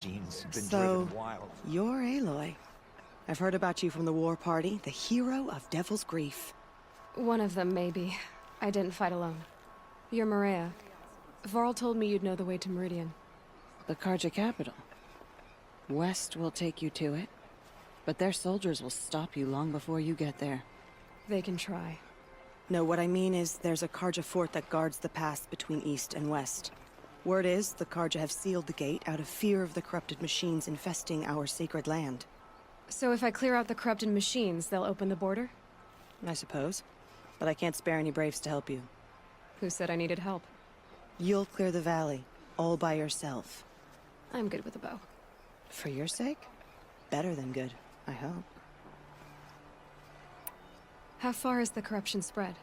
Gene's been So, driven wild. you're Aloy. I've heard about you from the war party, the hero of Devil's Grief. One of them, maybe. I didn't fight alone. You're Maria. Varl told me you'd know the way to Meridian. The Carja capital. West will take you to it, but their soldiers will stop you long before you get there. They can try. No, what I mean is there's a Carja fort that guards the pass between East and West. Word is, the Carja have sealed the gate out of fear of the corrupted machines infesting our sacred land. So if I clear out the corrupted machines, they'll open the border? I suppose. But I can't spare any braves to help you. Who said I needed help? You'll clear the valley, all by yourself. I'm good with a bow. For your sake? Better than good, I hope. How far has the corruption spread?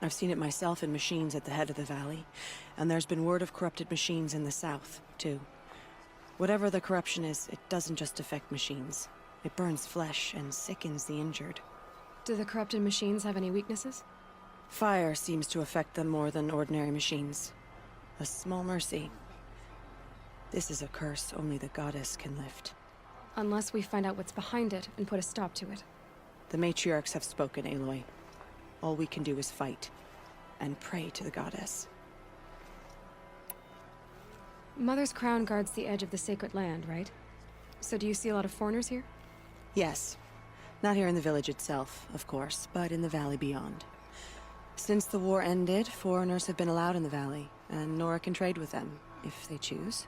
I've seen it myself in machines at the head of the valley, and there's been word of corrupted machines in the south, too. Whatever the corruption is, it doesn't just affect machines. It burns flesh and sickens the injured. Do the corrupted machines have any weaknesses? Fire seems to affect them more than ordinary machines. A small mercy. This is a curse only the goddess can lift. Unless we find out what's behind it and put a stop to it. The matriarchs have spoken, Aloy. All we can do is fight, and pray to the goddess. Mother's crown guards the edge of the sacred land, right? So do you see a lot of foreigners here? Yes. Not here in the village itself, of course, but in the valley beyond. Since the war ended, foreigners have been allowed in the valley, and Nora can trade with them, if they choose.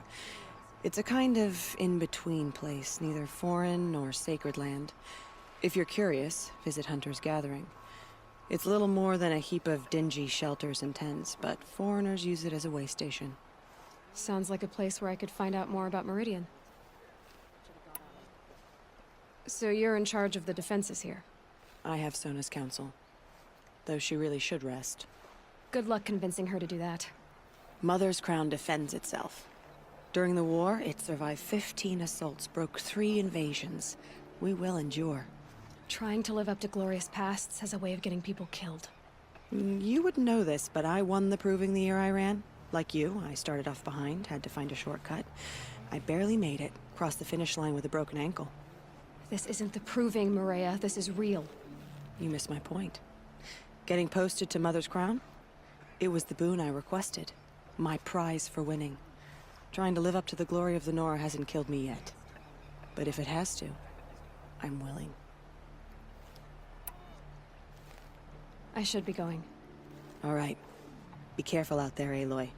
It's a kind of in-between place, neither foreign nor sacred land. If you're curious, visit Hunter's Gathering. It's little more than a heap of dingy shelters and tents, but foreigners use it as a way station. Sounds like a place where I could find out more about Meridian. So you're in charge of the defenses here? I have Sona's counsel, though she really should rest. Good luck convincing her to do that. Mother's crown defends itself. During the war, it survived 15 assaults, broke 3 invasions. We will endure. Trying to live up to glorious pasts has a way of getting people killed. You wouldn't know this, but I won the proving the year I ran. Like you, I started off behind, had to find a shortcut. I barely made it, crossed the finish line with a broken ankle. This isn't the proving, Maria. This is real. You missed my point. Getting posted to Mother's crown? It was the boon I requested. My prize for winning. Trying to live up to the glory of the Nora hasn't killed me yet. But if it has to, I'm willing. I should be going. All right. Be careful out there, Aloy.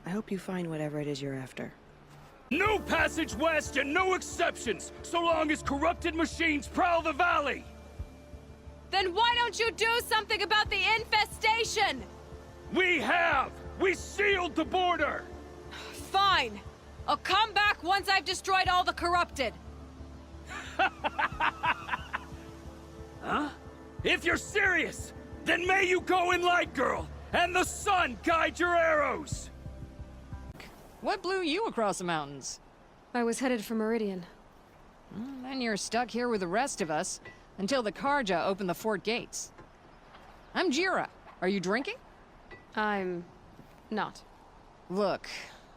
I hope you find whatever it is you're after. No passage west and no exceptions, so long as corrupted machines prowl the valley! Then why don't you do something about the infestation? We have! We sealed the border! Fine. I'll come back once I've destroyed all the corrupted. Huh? If you're serious, then may you go in light, girl, and the sun guide your arrows! What blew you across the mountains? I was headed for Meridian. Then you're stuck here with the rest of us until the Carja open the fort gates. I'm Jira. Are you drinking? I'm... not. Look,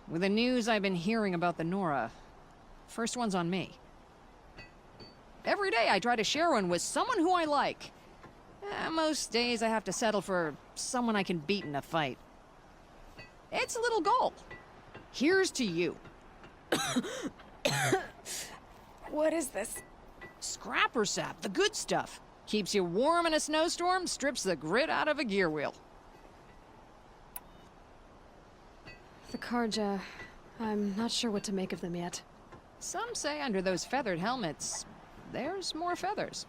with the news I've been hearing about the Nora, first one's on me. Every day I try to share one with someone who I like. Most days I have to settle for someone I can beat in a fight. It's a little goal. Here's to you. What is this? Scrapper sap, the good stuff. Keeps you warm in a snowstorm, strips the grit out of a gear wheel. The Carja... I'm not sure what to make of them yet. Some say under those feathered helmets, there's more feathers.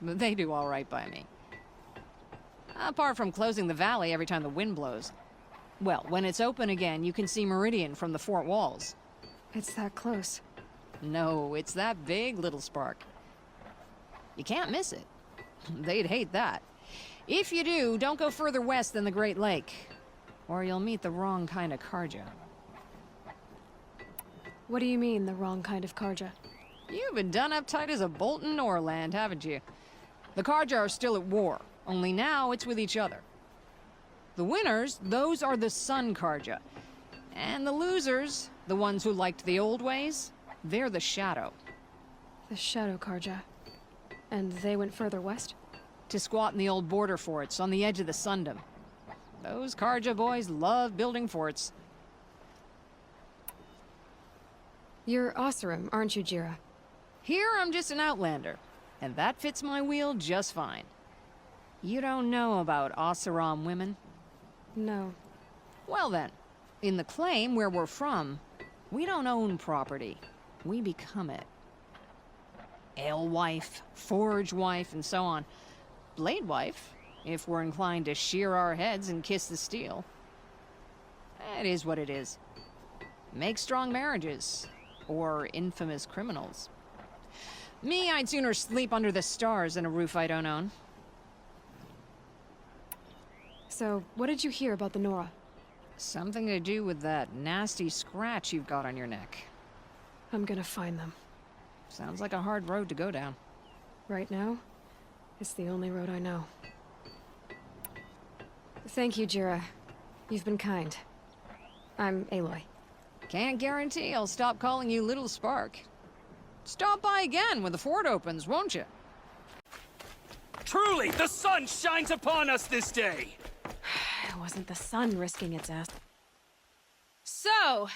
But they do all right by me. Apart from closing the valley every time the wind blows. Well, when it's open again, you can see Meridian from the fort walls. It's that close. No, it's that big little spark. You can't miss it. They'd hate that. If you do, don't go further west than the Great Lake, or you'll meet the wrong kind of Carja. What do you mean, the wrong kind of Carja? You've been done up tight as a bolt in Norland, haven't you? The Carja are still at war, only now it's with each other. The winners, those are the Sun Carja. And the losers, the ones who liked the old ways, They're the Shadow. The Shadow Karja. And they went further west? To squat in the old border forts on the edge of the Sundom. Those Karja boys love building forts. You're Oseram, aren't you, Jira? Here I'm just an outlander, and that fits my wheel just fine. You don't know about Oseram women? No. Well then, in the claim where we're from, we don't own property. We become it. Alewife, Forge wife, and so on. Blade wife, if we're inclined to shear our heads and kiss the steel. It is what it is. Make strong marriages, or infamous criminals. Me, I'd sooner sleep under the stars than a roof I don't own. So, what did you hear about the Nora? Something to do with that nasty scratch you've got on your neck. I'm gonna find them. Sounds like a hard road to go down. Right now, it's the only road I know. Thank you, Jira. You've been kind. I'm Aloy. Can't guarantee I'll stop calling you Little Spark. Stop by again when the fort opens, won't you? Truly, the sun shines upon us this day! It wasn't the sun risking its ass. So,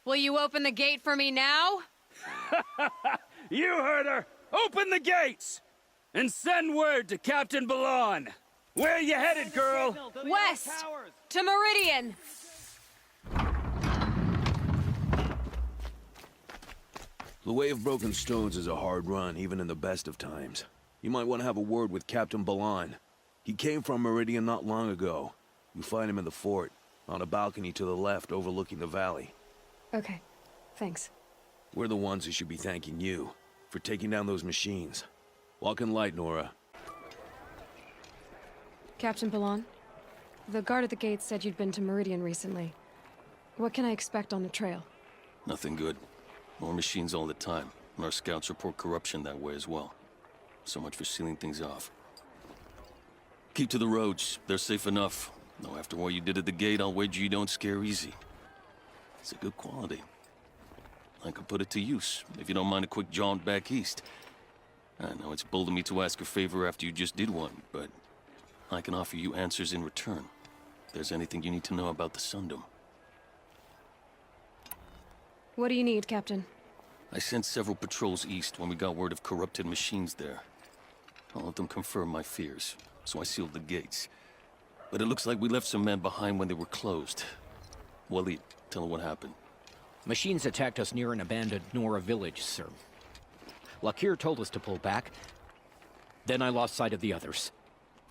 will you open the gate for me now? You heard her! Open the gates! And send word to Captain Balan! Where you headed, girl? West! To Meridian! The Way of Broken Stones is a hard run, even in the best of times. You might want to have a word with Captain Balan. He came from Meridian not long ago. You find him in the fort, on a balcony to the left overlooking the valley. Okay, thanks. We're the ones who should be thanking you for taking down those machines. Walk in light, Nora. Captain Balan, the guard at the gate said you'd been to Meridian recently. What can I expect on the trail? Nothing good. More machines all the time, and our scouts report corruption that way as well. So much for sealing things off. Keep to the roads. They're safe enough. Though after what you did at the gate, I'll wager you don't scare easy. It's a good quality. I could put it to use, if you don't mind a quick jaunt back east. I know it's bold of me to ask a favor after you just did one, but I can offer you answers in return. If there's anything you need to know about the Sundom. What do you need, Captain? I sent several patrols east when we got word of corrupted machines there. All of them confirmed my fears, so I sealed the gates. But it looks like we left some men behind when they were closed. Waleed, tell her what happened. Machines attacked us near an abandoned Nora village, sir. Lakir told us to pull back. Then I lost sight of the others.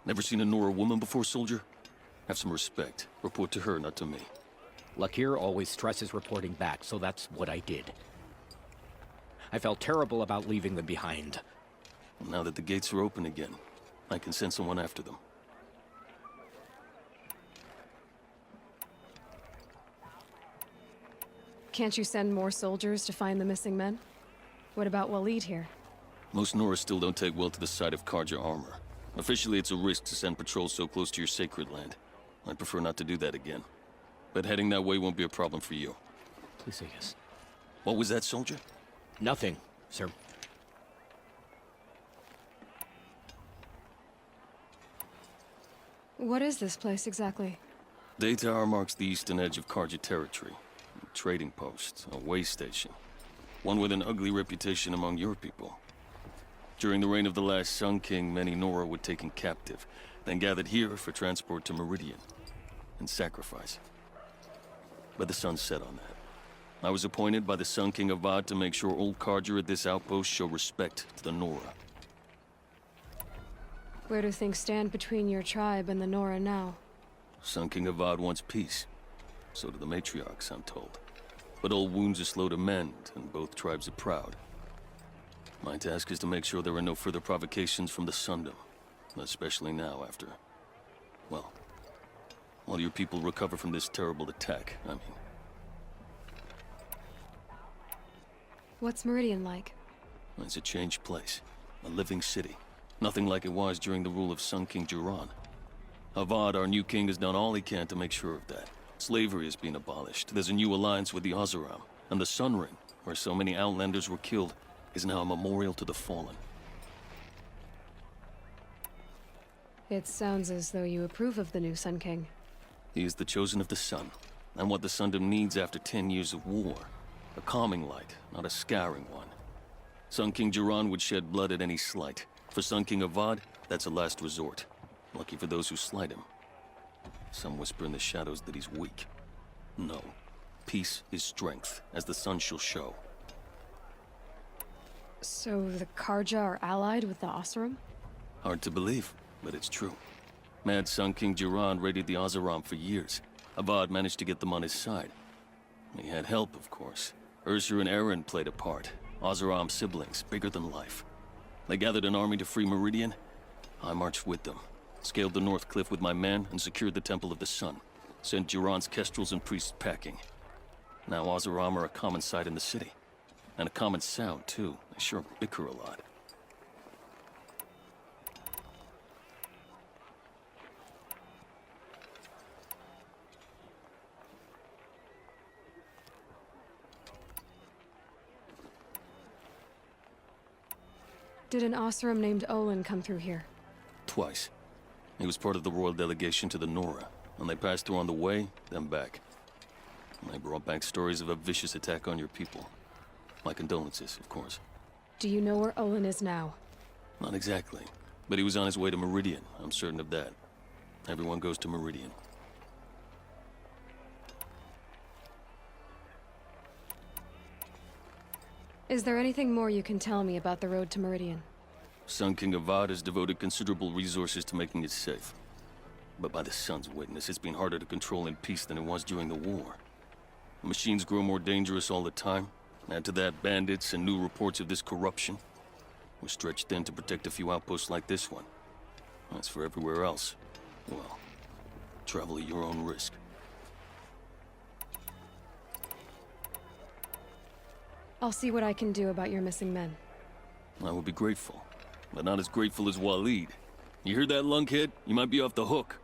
Never seen a Nora woman before, soldier? Have some respect. Report to her, not to me. Lakir always stresses reporting back, so that's what I did. I felt terrible about leaving them behind. Well, now that the gates are open again, I can send someone after them. Can't you send more soldiers to find the missing men? What about Waleed here? Most Nora still don't take well to the sight of Karja armor. Officially, it's a risk to send patrols so close to your sacred land. I'd prefer not to do that again. But heading that way won't be a problem for you. Please say yes. What was that, soldier? Nothing, sir. What is this place exactly? Day Tower marks the eastern edge of Karja territory. A trading post, a way station. One with an ugly reputation among your people. During the reign of the last Sun King, many Nora were taken captive, then gathered here for transport to Meridian, and sacrifice. But the sun set on that. I was appointed by the Sun King Avad to make sure old Karja at this outpost show respect to the Nora. Where do things stand between your tribe and the Nora now? Sun King Avad wants peace. So do the matriarchs, I'm told. But old wounds are slow to mend, and both tribes are proud. My task is to make sure there are no further provocations from the Sundom. Especially now after... well, while your people recover from this terrible attack, I mean. What's Meridian like? It's a changed place. A living city. Nothing like it was during the rule of Sun King Jiran. Avad, our new king, has done all he can to make sure of that. Slavery has been abolished. There's a new alliance with the Oseram, and the Sun Ring, where so many Outlanders were killed, is now a memorial to the fallen. It sounds as though you approve of the new Sun King. He is the chosen of the Sun, and what the Sundom needs after 10 years of war. A calming light, not a scouring one. Sun King Jiran would shed blood at any slight. For Sun King Avad, that's a last resort. Lucky for those who slight him. Some whisper in the shadows that he's weak. No. Peace is strength, as the sun shall show. So the Karja are allied with the Oseram? Hard to believe, but it's true. Mad Sun King Jiran raided the Oseram for years. Avad managed to get them on his side. He had help, of course. Ursur and Eren played a part. Oseram siblings, bigger than life. They gathered an army to free Meridian. I marched with them. Scaled the North Cliff with my men and secured the Temple of the Sun. Sent Jiran's kestrels and priests packing. Now Oseram are a common sight in the city. And a common sound, too. They sure bicker a lot. Did an Oseram named Olin come through here? Twice. He was part of the royal delegation to the Nora, and they passed through on the way, then back. And they brought back stories of a vicious attack on your people. My condolences, of course. Do you know where Olin is now? Not exactly, but he was on his way to Meridian, I'm certain of that. Everyone goes to Meridian. Is there anything more you can tell me about the road to Meridian? Sun King Avad has devoted considerable resources to making it safe. But by the Sun's witness, it's been harder to control in peace than it was during the war. The machines grow more dangerous all the time. Add to that bandits and new reports of this corruption. We're stretched thin to protect a few outposts like this one. As for everywhere else, well, travel at your own risk. I'll see what I can do about your missing men. I would be grateful, but not as grateful as Waleed. You hear that, lunkhead? You might be off the hook.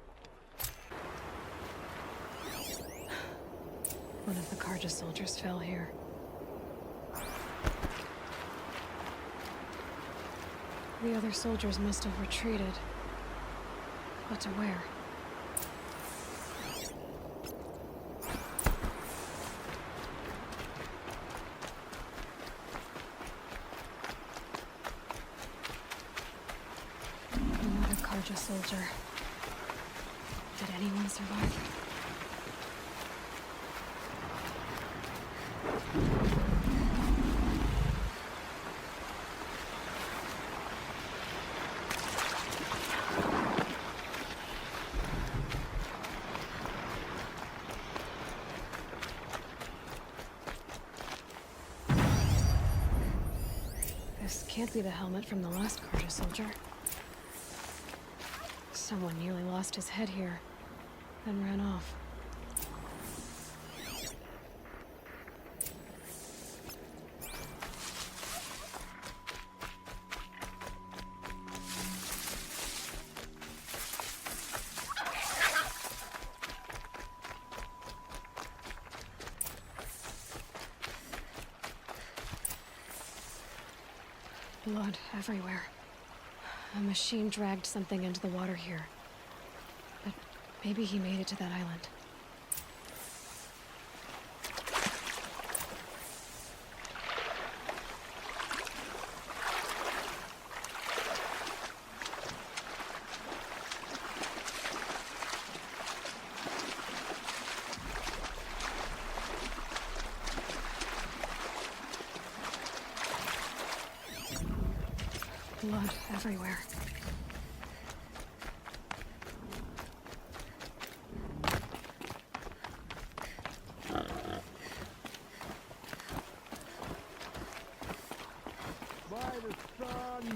One of the Karja soldiers fell here. The other soldiers must have retreated. But to where? Another Karja soldier. Did anyone survive? This can't be the helmet from the last Karja soldier. Someone nearly lost his head here, then ran off. Blood everywhere. A machine dragged something into the water here. But maybe he made it to that island. Blood everywhere.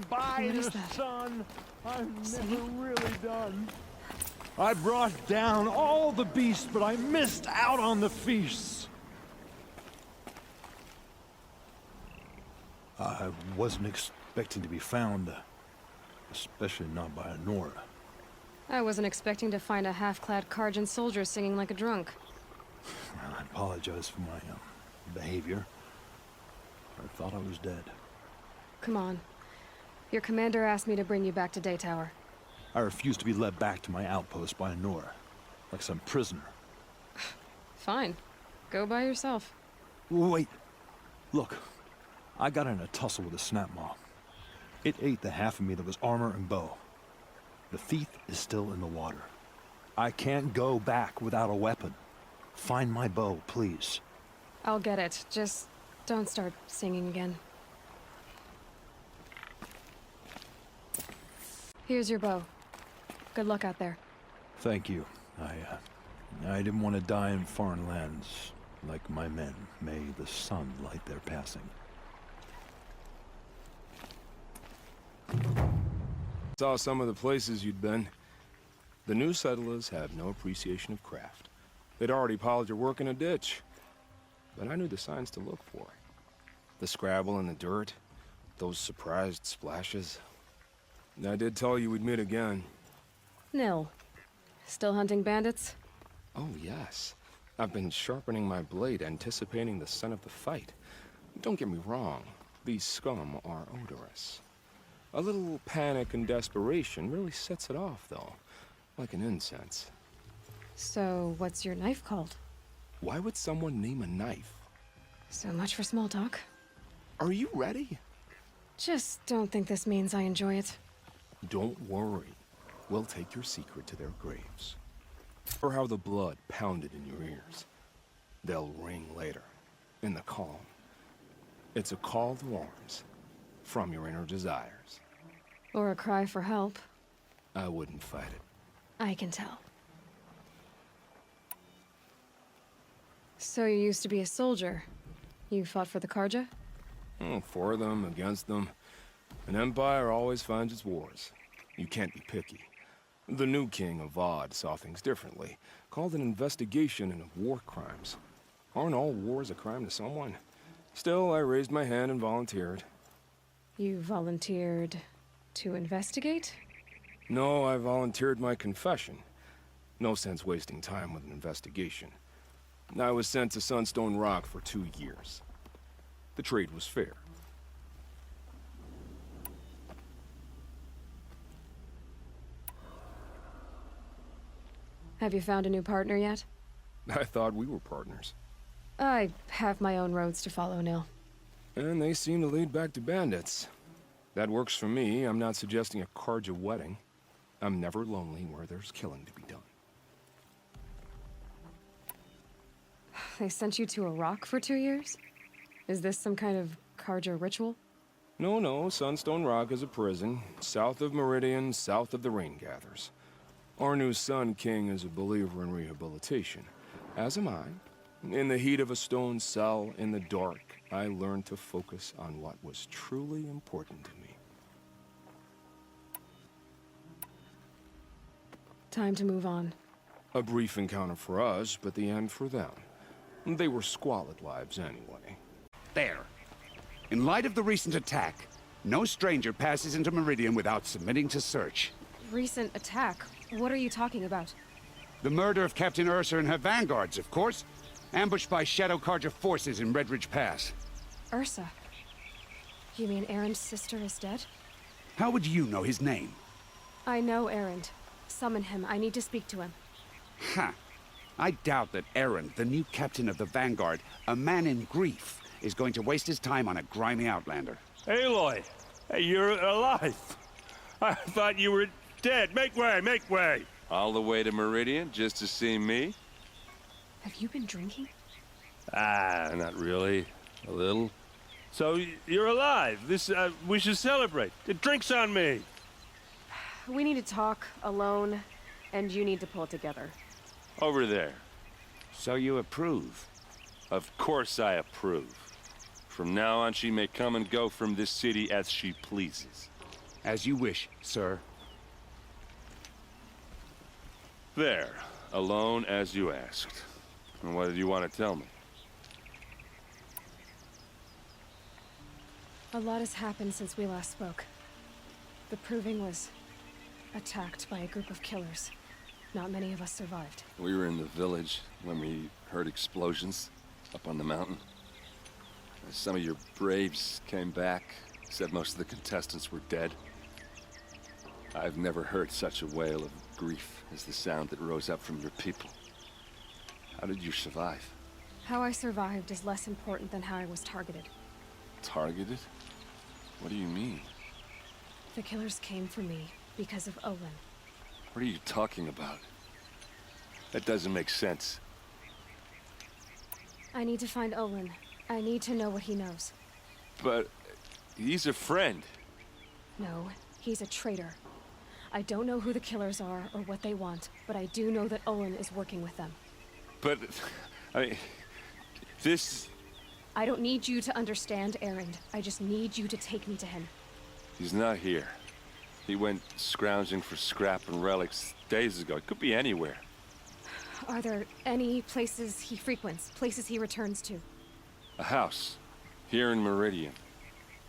By What is the that? sun, I'm Singing? never really done. I brought down all the beasts, but I missed out on the feasts. I wasn't expecting to be found, especially not by a Nora. I wasn't expecting to find a half-clad Karjan soldier singing like a drunk. I apologize for my behavior. Thought I was dead. Come on. Your commander asked me to bring you back to Daytower. I refuse to be led back to my outpost by Nora, like some prisoner. Fine. Go by yourself. Wait. Look, I got in a tussle with a snapmaw. It ate the half of me that was armor and bow. The thief is still in the water. I can't go back without a weapon. Find my bow, please. I'll get it. Just don't start singing again. Here's your bow. Good luck out there. Thank you. I didn't want to die in foreign lands like my men. May the sun light their passing. Saw some of the places you'd been. The new settlers have no appreciation of craft. They'd already piled your work in a ditch. But I knew the signs to look for. The scrabble in the dirt, those surprised splashes. I did tell you we'd meet again. Nil. Still hunting bandits? Oh, yes. I've been sharpening my blade, anticipating the scent of the fight. Don't get me wrong, these scum are odorous. A little panic and desperation really sets it off, though, like an incense. So, what's your knife called? Why would someone name a knife? So much for small talk. Are you ready? Just don't think this means I enjoy it. Don't worry. We'll take your secret to their graves. Or how the blood pounded in your ears. They'll ring later, in the calm. It's a call to arms, from your inner desires. Or a cry for help. I wouldn't fight it. I can tell. So you used to be a soldier. You fought for the Karja? For them, against them. An empire always finds its wars. You can't be picky. The new king of Vod saw things differently. Called an investigation into war crimes. Aren't all wars a crime to someone? Still, I raised my hand and volunteered. You volunteered to investigate? No, I volunteered my confession. No sense wasting time with an investigation. I was sent to Sunstone Rock for 2 years. The trade was fair. Have you found a new partner yet? I thought we were partners. I have my own roads to follow, Nil. And they seem to lead back to bandits. That works for me. I'm not suggesting a Karja wedding. I'm never lonely where there's killing to be done. They sent you to a rock for 2 years? Is this some kind of Karja ritual? No, Sunstone Rock is a prison, south of Meridian, south of the Rain Gathers. Our new Sun King is a believer in rehabilitation, as am I. In the heat of a stone cell, in the dark, I learned to focus on what was truly important to me. Time to move on. A brief encounter for us, but the end for them. They were squalid lives anyway. There. In light of the recent attack, no stranger passes into Meridian without submitting to search. Recent attack? What are you talking about? The murder of Captain Ursa and her vanguards, of course. Ambushed by Shadow Karja forces in Redridge Pass. Ursa? You mean Erend's sister is dead? How would you know his name? I know Erend. Summon him. I need to speak to him. Ha! I doubt that Erend, the new captain of the Vanguard, a man in grief, is going to waste his time on a grimy outlander. Aloy! Hey, you're alive! I thought you were dead. Make way, make way! All the way to Meridian just to see me? Have you been drinking? Not really. A little. So, you're alive. We should celebrate. The drink's on me. We need to talk, alone, and you need to pull it together. Over there. So you approve? Of course I approve. From now on, she may come and go from this city as she pleases. As you wish, sir. There. Alone as you asked. And what did you want to tell me? A lot has happened since we last spoke. The Proving was attacked by a group of killers. Not many of us survived. We were in the village when we heard explosions up on the mountain. Some of your braves came back, said most of the contestants were dead. I've never heard such a wail of grief as the sound that rose up from your people. How did you survive? How I survived is less important than how I was targeted. Targeted? What do you mean? The killers came for me because of Olin. What are you talking about? That doesn't make sense. I need to find Olin. I need to know what he knows. But he's a friend. No, he's a traitor. I don't know who the killers are or what they want, but I do know that Olin is working with them. But, I mean, this... I don't need you to understand, Erend. I just need you to take me to him. He's not here. He went scrounging for scrap and relics days ago. It could be anywhere. Are there any places he frequents, places he returns to? A house. Here in Meridian.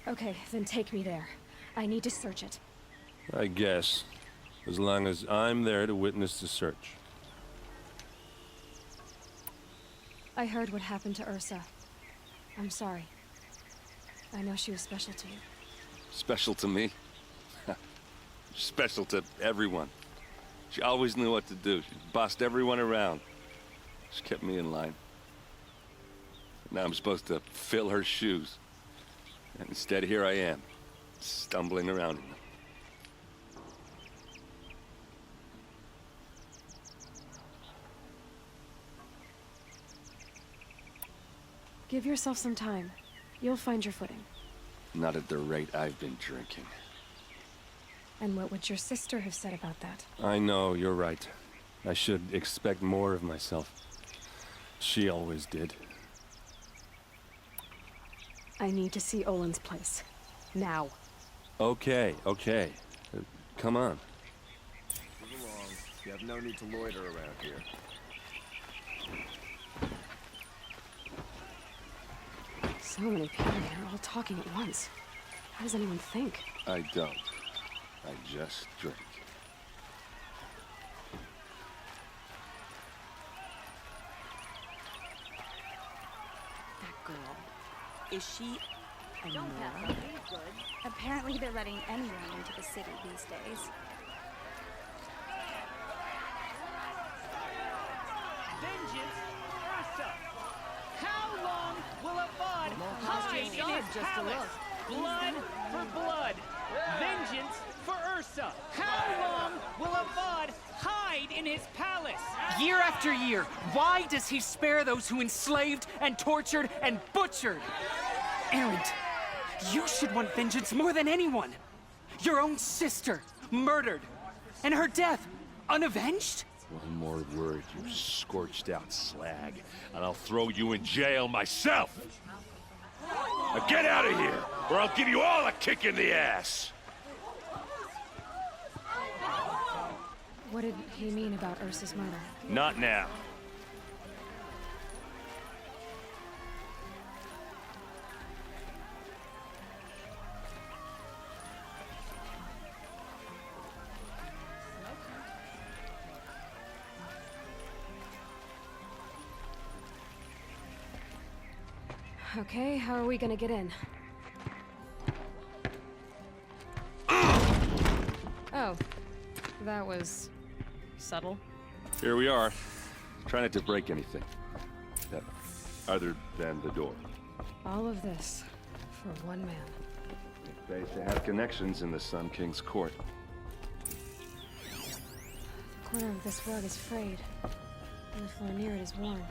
Okay, then take me there. I need to search it. I guess. As long as I'm there to witness the search. I heard what happened to Ursa. I'm sorry. I know she was special to you. Special to me? Special to everyone. She always knew what to do. She bossed everyone around. She kept me in line. Now I'm supposed to fill her shoes. And instead, here I am, stumbling around in them. Give yourself some time. You'll find your footing. Not at the rate I've been drinking. And what would your sister have said about that? I know, you're right. I should expect more of myself. She always did. I need to see Olin's place. Now. Okay. Come on. Move along. You have no need to loiter around here. So many people here, all talking at once. How does anyone think? I don't. I just drink. That girl. Is she a Nora? Apparently they're letting anyone into the city these days. Vengeance, Ursa! How long will Avad hide in his palace? Blood for blood. Vengeance for Ursa. How long will Avad hide in his palace? Year after year, why does he spare those who enslaved and tortured and butchered? Erend, you should want vengeance more than anyone. Your own sister, murdered, and her death, unavenged? One more word, you scorched out slag, and I'll throw you in jail myself! Now get out of here, or I'll give you all a kick in the ass! What did he mean about Ursa's murder? Not now. Okay, how are we gonna get in? Oh, that was subtle. Here we are. Try not to break anything. Other than the door. All of this for one man. It pays to have connections in the Sun King's court. The corner of this rug is frayed, and the floor near it is worn.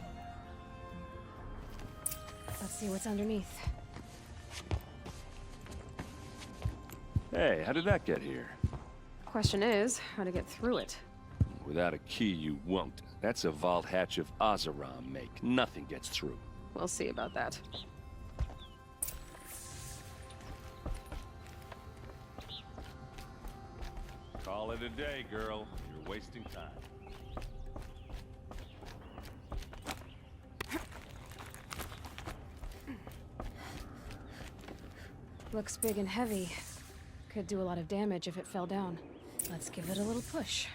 Let's see what's underneath. Hey, how did that get here? Question is, how to get through it. Without a key, you won't. That's a vault hatch of Oseram make. Nothing gets through. We'll see about that. Call it a day, girl. You're wasting time. Looks big and heavy. Could do a lot of damage if it fell down. Let's give it a little push.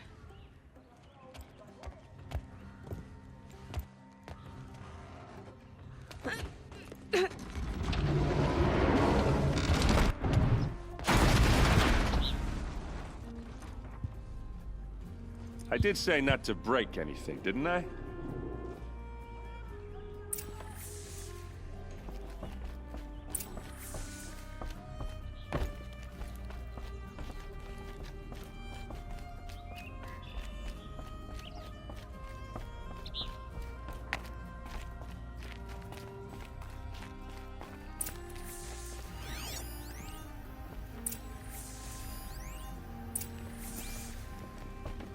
I did say not to break anything, didn't I?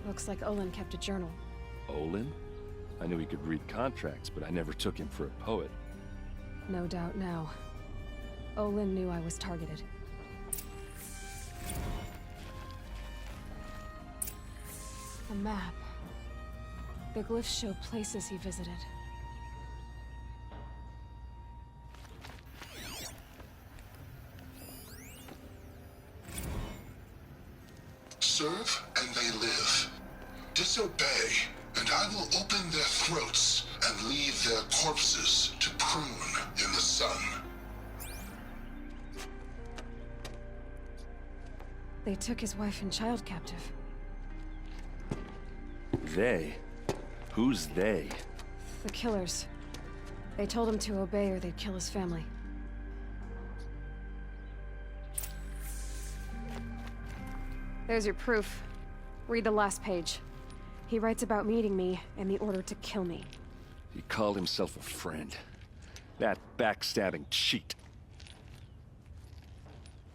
Looks like Olin kept a journal. Olin? I knew he could read contracts, but I never took him for a poet. No doubt now. Olin knew I was targeted. A map. The glyphs show places he visited. Serve and they live. Disobey, and I will open their throats and leave their corpses to prune in the sun. They took his wife and child captive. They? Who's they? The killers. They told him to obey or they'd kill his family. There's your proof. Read the last page. He writes about meeting me and the order to kill me. He called himself a friend. That backstabbing cheat.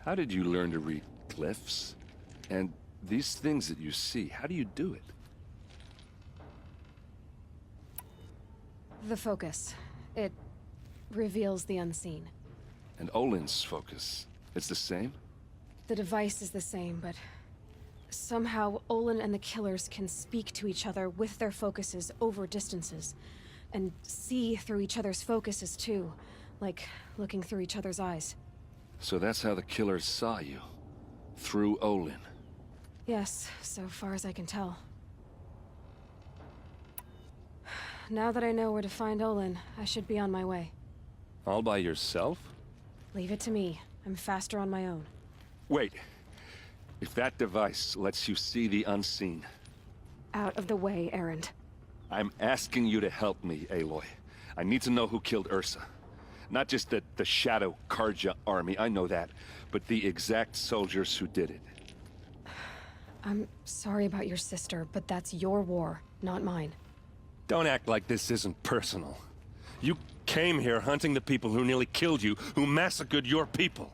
How did you learn to read glyphs? And these things that you see, how do you do it? The focus. It reveals the unseen. And Olin's focus, it's the same? The device is the same, but somehow Olin and the killers can speak to each other with their focuses over distances. And see through each other's focuses too, like looking through each other's eyes. So that's how the killers saw you? Through Olin? Yes, so far as I can tell. Now that I know where to find Olin, I should be on my way. All by yourself? Leave it to me. I'm faster on my own. Wait. If that device lets you see the unseen... Out of the way, Erend. I'm asking you to help me, Aloy. I need to know who killed Ursa. Not just the Shadow Karja army, I know that, but the exact soldiers who did it. I'm sorry about your sister, but that's your war, not mine. Don't act like this isn't personal. You came here hunting the people who nearly killed you, who massacred your people.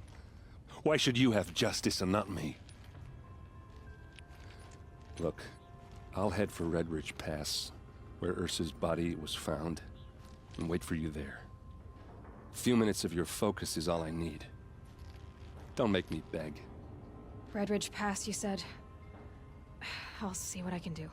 Why should you have justice and not me? Look, I'll head for Redridge Pass, where Ursa's body was found, and wait for you there. A few minutes of your focus is all I need. Don't make me beg. Redridge Pass, you said? I'll see what I can do.